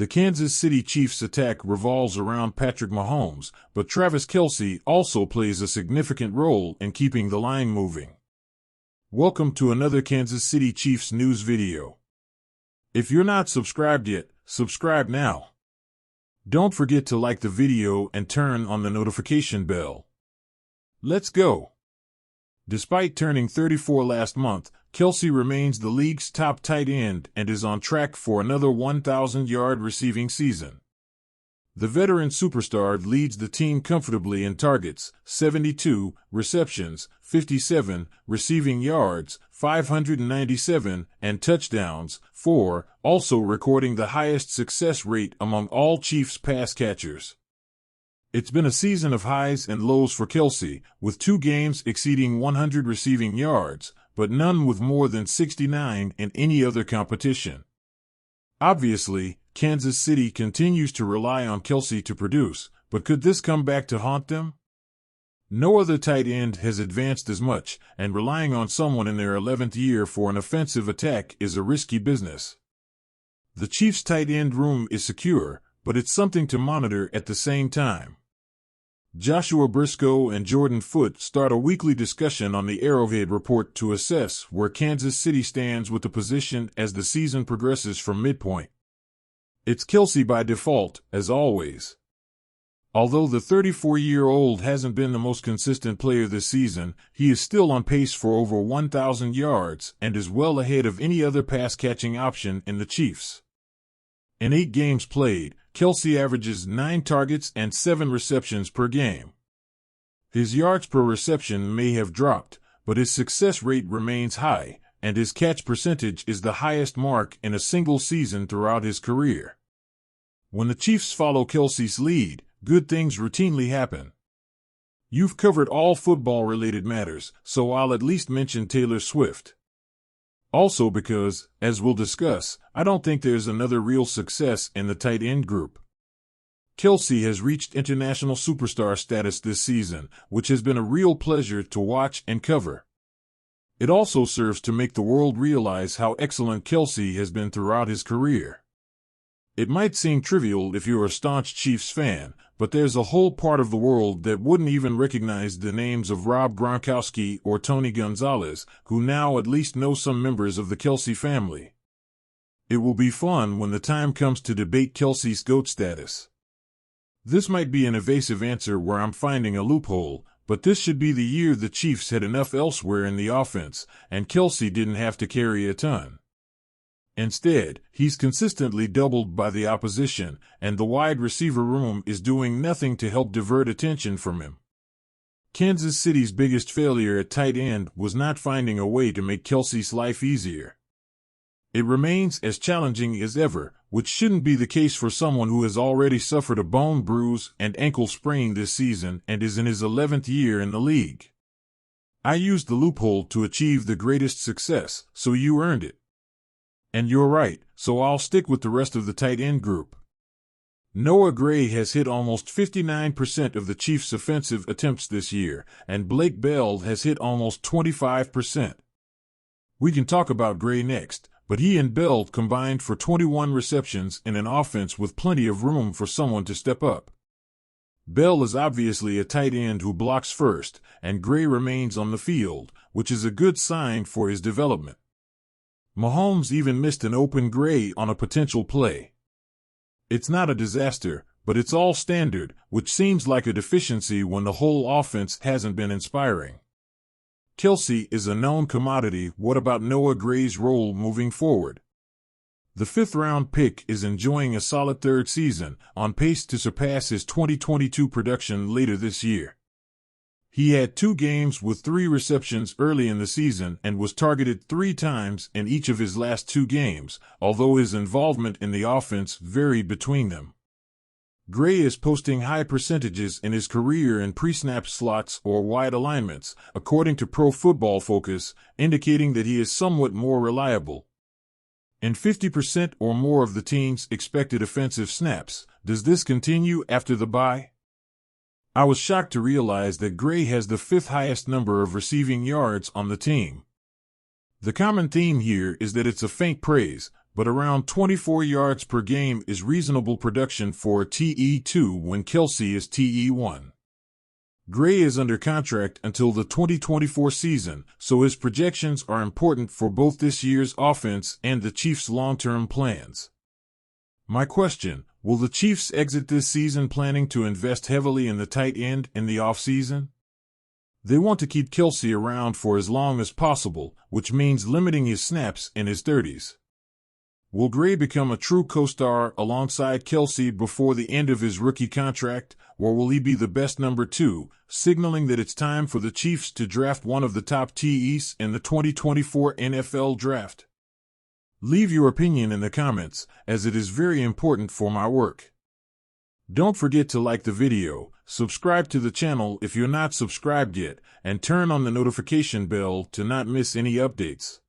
The Kansas City Chiefs' attack revolves around Patrick Mahomes, but Travis Kelce also plays a significant role in keeping the line moving. Welcome to another Kansas City Chiefs news video. If you're not subscribed yet, subscribe now. Don't forget to like the video and turn on the notification bell. Let's go. Despite turning 34 last month, Kelce remains the league's top tight end and is on track for another 1,000-yard receiving season. The veteran superstar leads the team comfortably in targets, 72, receptions, 57, receiving yards, 597, and touchdowns, 4, also recording the highest success rate among all Chiefs pass catchers. It's been a season of highs and lows for Kelce, with 2 games exceeding 100 receiving yards, but none with more than 69 in any other competition. Obviously, Kansas City continues to rely on Kelce to produce, but could this come back to haunt them? No other tight end has advanced as much, and relying on someone in their 11th year for an offensive attack is a risky business. The Chiefs' tight end room is secure, but it's something to monitor at the same time. Joshua Briscoe and Jordan Foote start a weekly discussion on the Arrowhead Report to assess where Kansas City stands with the position as the season progresses from midpoint. It's Kelce by default, as always. Although the 34-year-old hasn't been the most consistent player this season, he is still on pace for over 1,000 yards and is well ahead of any other pass-catching option in the Chiefs. In 8 games played, Kelce averages 9 targets and 7 receptions per game. His yards per reception may have dropped, but his success rate remains high, and his catch percentage is the highest mark in a single season throughout his career. When the Chiefs follow Kelce's lead, good things routinely happen. You've covered all football-related matters, so I'll at least mention Taylor Swift. Also because, as we'll discuss, I don't think there's another real success in the tight end group. Kelce has reached international superstar status this season, which has been a real pleasure to watch and cover. It also serves to make the world realize how excellent Kelce has been throughout his career. It might seem trivial if you're a staunch Chiefs fan, but there's a whole part of the world that wouldn't even recognize the names of Rob Gronkowski or Tony Gonzalez, who now at least know some members of the Kelce family. It will be fun when the time comes to debate Kelce's GOAT status. This might be an evasive answer where I'm finding a loophole, but this should be the year the Chiefs had enough elsewhere in the offense, and Kelce didn't have to carry a ton. Instead, he's consistently doubled by the opposition, and the wide receiver room is doing nothing to help divert attention from him. Kansas City's biggest failure at tight end was not finding a way to make Kelce's life easier. It remains as challenging as ever, which shouldn't be the case for someone who has already suffered a bone bruise and ankle sprain this season and is in his 11th year in the league. I used the loophole to achieve the greatest success, so you earned it. And you're right, so I'll stick with the rest of the tight end group. Noah Gray has hit almost 59% of the Chiefs' offensive attempts this year, and Blake Bell has hit almost 25%. We can talk about Gray next, but he and Bell combined for 21 receptions in an offense with plenty of room for someone to step up. Bell is obviously a tight end who blocks first, and Gray remains on the field, which is a good sign for his development. Mahomes even missed an open Gray on a potential play. It's not a disaster, but it's all standard, which seems like a deficiency when the whole offense hasn't been inspiring. Kelce is a known commodity. What about Noah Gray's role moving forward? The 5th-round pick is enjoying a solid 3rd season, on pace to surpass his 2022 production later this year. He had 2 games with 3 receptions early in the season and was targeted 3 times in each of his last 2 games, although his involvement in the offense varied between them. Gray is posting high percentages in his career in pre-snap slots or wide alignments, according to Pro Football Focus, indicating that he is somewhat more reliable. In 50% or more of the team's expected offensive snaps, does this continue after the bye? I was shocked to realize that Gray has the 5th highest number of receiving yards on the team. The common theme here is that it's a faint praise, but around 24 yards per game is reasonable production for a TE2 when Kelce is TE1. Gray is under contract until the 2024 season, so his projections are important for both this year's offense and the Chiefs' long-term plans. My question, will the Chiefs exit this season planning to invest heavily in the tight end in the offseason? They want to keep Kelce around for as long as possible, which means limiting his snaps in his 30s. Will Gray become a true co-star alongside Kelce before the end of his rookie contract, or will he be the best number 2, signaling that it's time for the Chiefs to draft one of the top TEs in the 2024 NFL Draft? Leave your opinion in the comments, as it is very important for my work. Don't forget to like the video, subscribe to the channel if you're not subscribed yet, and turn on the notification bell to not miss any updates.